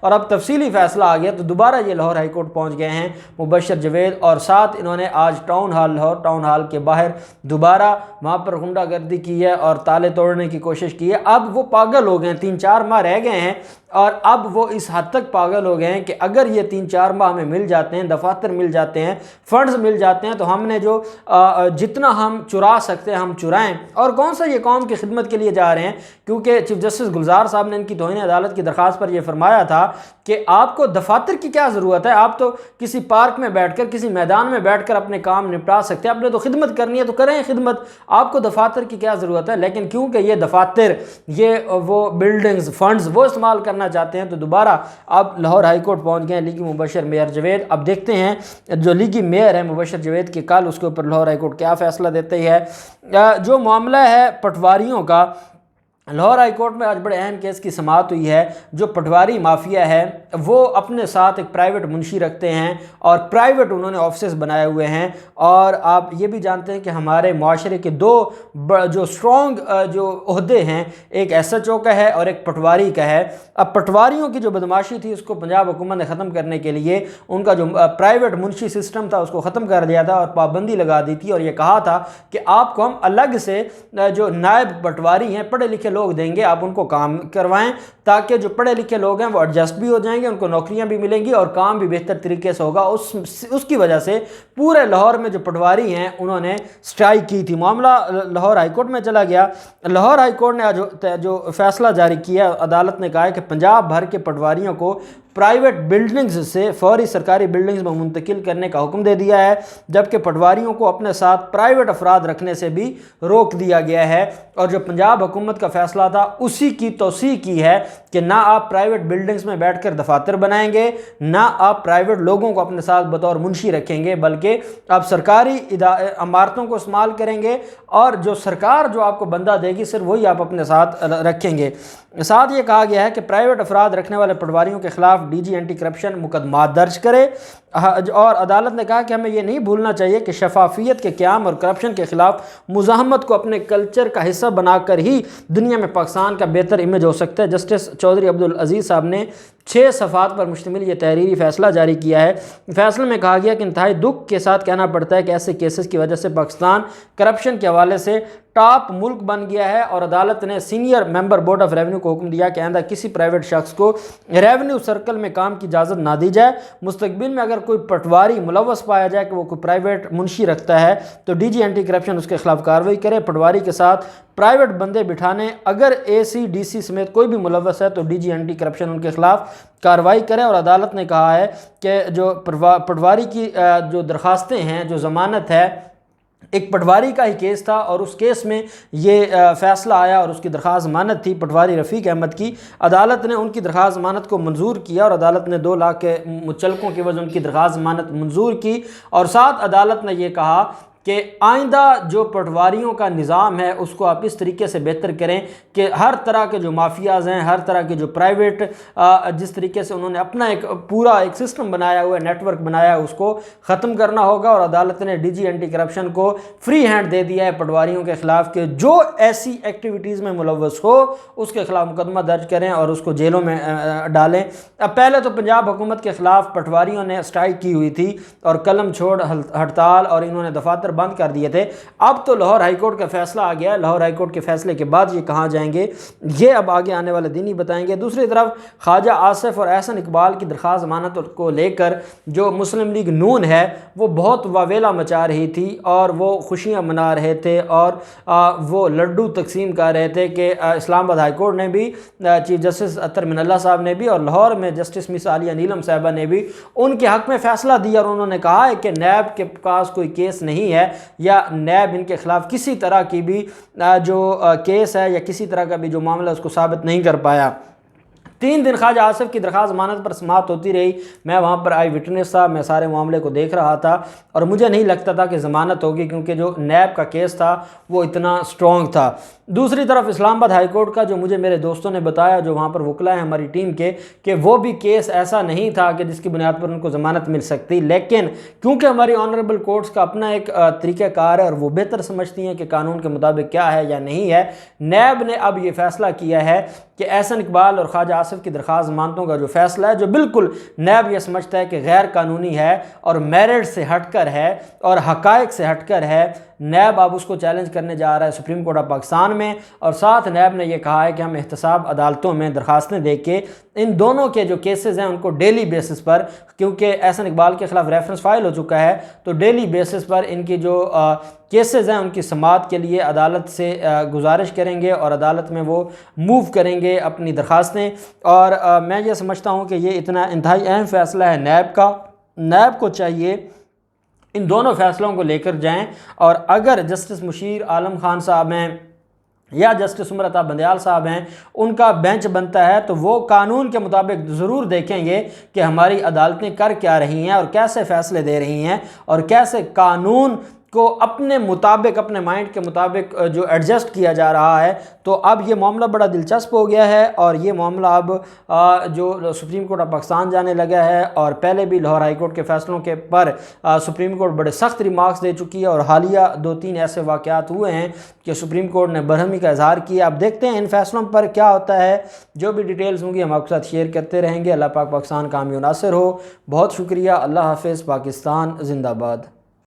اور اب تفصیلی فیصلہ آ گیا تو دوبارہ یہ لاہور ہائی کورٹ پہنچ گئے ہیں مبشر جاوید، اور ساتھ انہوں نے آج لاہور ٹاؤن ہال کے باہر دوبارہ وہاں پر غنڈہ گردی کی ہے اور تالے توڑنے کی کوشش کی ہے۔ اب وہ پاگل ہو گئے ہیں، 3-4 ماہ رہ گئے ہیں اور اب وہ اس حد تک پاگل ہو گئے ہیں کہ اگر یہ 3-4 ماہ ہمیں مل جاتے ہیں، دفاتر مل جاتے ہیں، فنڈز مل جاتے ہیں، تو ہم نے جو جتنا ہم چرا سکتے ہیں ہم چرائیں۔ اور کون سا یہ قوم کی خدمت کے لیے جا رہے ہیں، کیونکہ چیف جسٹس گلزار صاحب نے ان کی توہین عدالت کی درخواست پر یہ فرمایا تھا کہ آپ کو دفاتر کی کیا ضرورت ہے، آپ تو کسی پارک میں بیٹھ کر، کسی میدان میں بیٹھ کر اپنے کام نپٹا سکتے ہیں، آپ نے تو خدمت کرنی ہے تو کریں خدمت، آپ کو دفاتر کی کیا ضرورت ہے۔ لیکن کیونکہ یہ دفاتر، یہ وہ بلڈنگز، فنڈز وہ استعمال کرنا چاہتے ہیں تو دوبارہ اب لاہور ہائی کورٹ پہنچ گئے ہیں لیگی مبشر میئر جاوید۔ اب دیکھتے ہیں جو لیگی میئر ہے مبشر جاوید کے کل اس کے اوپر لاہور ہائی کورٹ کیا فیصلہ دیتے ہے۔ جو معاملہ ہے پٹواریوں کا، لاہور ہائی کورٹ میں آج بڑے اہم کیس کی سماعت ہوئی ہے۔ جو پٹواری مافیا ہے وہ اپنے ساتھ ایک پرائیویٹ منشی رکھتے ہیں اور پرائیویٹ انہوں نے آفسز بنائے ہوئے ہیں، اور آپ یہ بھی جانتے ہیں کہ ہمارے معاشرے کے دو جو سٹرونگ جو عہدے ہیں، ایک ایس ایچ او کا ہے اور ایک پٹواری کا ہے۔ اب پٹواریوں کی جو بدماشی تھی اس کو پنجاب حکومت نے ختم کرنے کے لیے ان کا جو پرائیویٹ منشی سسٹم تھا اس کو ختم کر دیا تھا اور پابندی لگا دی تھی، اور یہ کہا تھا کہ آپ کو ہم الگ سے جو نائب پٹواری ہیں، پڑھے لکھے لوگ دیں گے، آپ ان کو کام کروائیں تاکہ جو پڑھے لکھے لوگ ہیں وہ ایڈجسٹ بھی ہو جائیں گے، ان کو نوکریاں بھی ملیں گی اور کام بھی بہتر طریقے سے ہوگا۔ اس کی وجہ سے پورے لاہور میں جو پٹواری ہیں انہوں نے سٹرائک کی تھی۔ معاملہ لاہور ہائی کورٹ میں چلا گیا۔ لاہور ہائی کورٹ نے جو فیصلہ جاری کیا، عدالت نے کہا ہے کہ پنجاب بھر کے پٹواریوں کو پرائیویٹ بلڈنگز سے فوری سرکاری بلڈنگز میں منتقل کرنے کا حکم دے دیا ہے، جبکہ پٹواریوں کو اپنے ساتھ پرائیویٹ افراد رکھنے سے بھی روک دیا گیا ہے۔ اور جو پنجاب حکومت کا فیصلہ تھا اسی کی توسیع کی ہے کہ نہ آپ پرائیویٹ بلڈنگز میں بیٹھ کر دفاتر بنائیں گے، نہ آپ پرائیویٹ لوگوں کو اپنے ساتھ بطور منشی رکھیں گے، بلکہ آپ سرکاری عمارتوں کو استعمال کریں گے اور جو سرکار جو آپ کو بندہ دے گی صرف وہی آپ اپنے ساتھ رکھیں گے۔ ساتھ یہ کہا گیا ہے کہ پرائیویٹ افراد رکھنے والے پٹواریوں کے خلاف ڈی جی اینٹی کرپشن مقدمات درج کرے، اور عدالت نے کہا کہ ہمیں یہ نہیں بھولنا چاہیے کہ شفافیت کے قیام اور کرپشن کے خلاف مزاحمت کو اپنے کلچر کا حصہ بنا کر ہی دنیا میں پاکستان کا بہتر امیج ہو سکتا ہے۔ جسٹس چودھری عبدالعزیز صاحب نے 6 صفحات پر مشتمل یہ تحریری فیصلہ جاری کیا ہے۔ فیصلے میں کہا گیا کہ انتہائی دکھ کے ساتھ کہنا پڑتا ہے کہ ایسے کیسز کی وجہ سے پاکستان کرپشن کے حوالے سے ٹاپ ملک بن گیا ہے، اور عدالت نے senior member board of revenue کو حکم دیا کہ آئندہ کسی پرائیویٹ شخص کو ریونیو سرکل میں کام کی اجازت نہ دی جائے۔ مستقبل میں اگر کوئی پٹواری ملوث پایا جائے کہ وہ کوئی پرائیویٹ منشی رکھتا ہے تو ڈی جی اینٹی کرپشن اس کے خلاف کارروائی کرے۔ پٹواری کے ساتھ پرائیویٹ بندے بٹھانے، اگر اے سی ڈی سی سمیت کوئی بھی ملوث ہے تو ڈی جی اینٹی کرپشن ان کے خلاف کارروائی کرے۔ اور عدالت نے کہا ہے کہ جو پٹواری کی جو درخواستیں ہیں، جو ضمانت ہے، ایک پٹواری کا ہی کیس تھا اور اس کیس میں یہ فیصلہ آیا اور اس کی درخواست ضمانت تھی پٹواری رفیق احمد کی۔ عدالت نے ان کی درخواست ضمانت کو منظور کیا اور عدالت نے 2 لاکھ کے مچلقوں کی وجہ ان کی درخواست ضمانت منظور کی، اور ساتھ عدالت نے یہ کہا کہ آئندہ جو پٹواریوں کا نظام ہے اس کو آپ اس طریقے سے بہتر کریں کہ ہر طرح کے جو مافیاز ہیں، ہر طرح کے جو پرائیویٹ جس طریقے سے انہوں نے اپنا ایک پورا ایک سسٹم بنایا ہوا ہے، نیٹ ورک بنایا ہے، اس کو ختم کرنا ہوگا۔ اور عدالت نے ڈی جی اینٹی کرپشن کو فری ہینڈ دے دیا ہے پٹواریوں کے خلاف کہ جو ایسی ایکٹیویٹیز میں ملوث ہو اس کے خلاف مقدمہ درج کریں اور اس کو جیلوں میں ڈالیں۔ اب پہلے تو پنجاب حکومت کے خلاف پٹواریوں نے اسٹرائک کی ہوئی تھی اور قلم چھوڑ ہڑتال، اور انہوں نے دفاتر بند کر دیے تھے۔ اب تو لاہور ہائی کورٹ کا فیصلہ آ گیا ہے، لاہور ہائی کورٹ کے فیصلے کے بعد یہ کہاں جائیں گے یہ اب آگے آنے والے دن ہی بتائیں گے۔ دوسری طرف خواجہ آصف اور احسن اقبال کی درخواست ضمانت کو لے کر جو مسلم لیگ نون ہے وہ بہت واویلا مچا رہی تھی اور وہ خوشیاں منا رہے تھے اور وہ لڈو تقسیم کر رہے تھے کہ اسلام آباد ہائی کورٹ نے بھی، چیف جسٹس اطہر من اللہ صاحب نے بھی، اور لاہور میں جسٹس مس عالیہ نیلم صاحبہ نے بھی ان کے حق میں فیصلہ دیا، اور انہوں نے کہا ہے کہ نیب کے پاس کوئی کیس نہیں ہے یا نیب ان کے خلاف کسی طرح کی بھی جو کیس ہے یا کسی طرح کا بھی جو معاملہ اس کو ثابت نہیں کر پایا۔ 3 دن خواجہ آصف کی درخواست ضمانت پر سماعت ہوتی رہی۔ میں وہاں پر آئی وٹنس تھا، میں سارے معاملے کو دیکھ رہا تھا اور مجھے نہیں لگتا تھا کہ ضمانت ہوگی کیونکہ جو نیب کا کیس تھا وہ اتنا سٹرونگ تھا۔ دوسری طرف اسلام آباد ہائی کورٹ کا جو مجھے میرے دوستوں نے بتایا جو وہاں پر وکلا ہیں ہماری ٹیم کے، کہ وہ بھی کیس ایسا نہیں تھا کہ جس کی بنیاد پر ان کو ضمانت مل سکتی، لیکن کیونکہ ہماری آنریبل کورٹس کا اپنا ایک طریقہ کار ہے اور وہ بہتر سمجھتی ہیں کہ قانون کے مطابق کیا ہے یا نہیں ہے، نیب نے اب یہ فیصلہ کیا ہے کہ احسن اقبال اور خواجہ آصف کی درخواست ضمانتوں کا جو فیصلہ ہے، جو بالکل نیب یہ سمجھتا ہے کہ غیر قانونی ہے اور میرٹ سے ہٹ کر ہے اور حقائق سے ہٹ کر ہے، نیب اب اس کو چیلنج کرنے جا رہا ہے سپریم کورٹ آف پاکستان میں، اور ساتھ نیب نے یہ کہا ہے کہ ہم احتساب عدالتوں میں درخواستیں دے کے ان دونوں کے جو کیسز ہیں ان کو ڈیلی بیسس پر، کیونکہ احسن اقبال کے خلاف ریفرنس فائل ہو چکا ہے، تو ڈیلی بیسس پر ان کی جو کیسز ہیں ان کی سماعت کے لیے عدالت سے گزارش کریں گے اور عدالت میں وہ موو کریں گے اپنی درخواستیں۔ اور میں یہ سمجھتا ہوں کہ یہ اتنا انتہائی اہم فیصلہ ہے نیب کا، نیب کو چاہیے ان دونوں فیصلوں کو لے کر جائیں، اور اگر جسٹس مشیر عالم خان صاحب ہیں یا جسٹس عمر عطا بندیال صاحب ہیں ان کا بینچ بنتا ہے تو وہ قانون کے مطابق ضرور دیکھیں گے کہ ہماری عدالتیں کر کیا رہی ہیں اور کیسے فیصلے دے رہی ہیں اور کیسے قانون کو اپنے مطابق، اپنے مائنڈ کے مطابق جو ایڈجسٹ کیا جا رہا ہے۔ تو اب یہ معاملہ بڑا دلچسپ ہو گیا ہے، اور یہ معاملہ اب جو سپریم کورٹ آف پاکستان جانے لگا ہے، اور پہلے بھی لاہور ہائی کورٹ کے فیصلوں کے پر سپریم کورٹ بڑے سخت ریمارکس دے چکی ہے، اور حالیہ 2-3 ایسے واقعات ہوئے ہیں کہ سپریم کورٹ نے برہمی کا اظہار کیا۔ اب دیکھتے ہیں ان فیصلوں پر کیا ہوتا ہے، جو بھی ڈیٹیلز ہوں گی ہم آپ کے ساتھ شیئر کرتے رہیں گے۔ اللہ پاک پاکستان کامیاب و ناصر ہو۔ بہت شکریہ، اللہ حافظ، پاکستان زندہ باد۔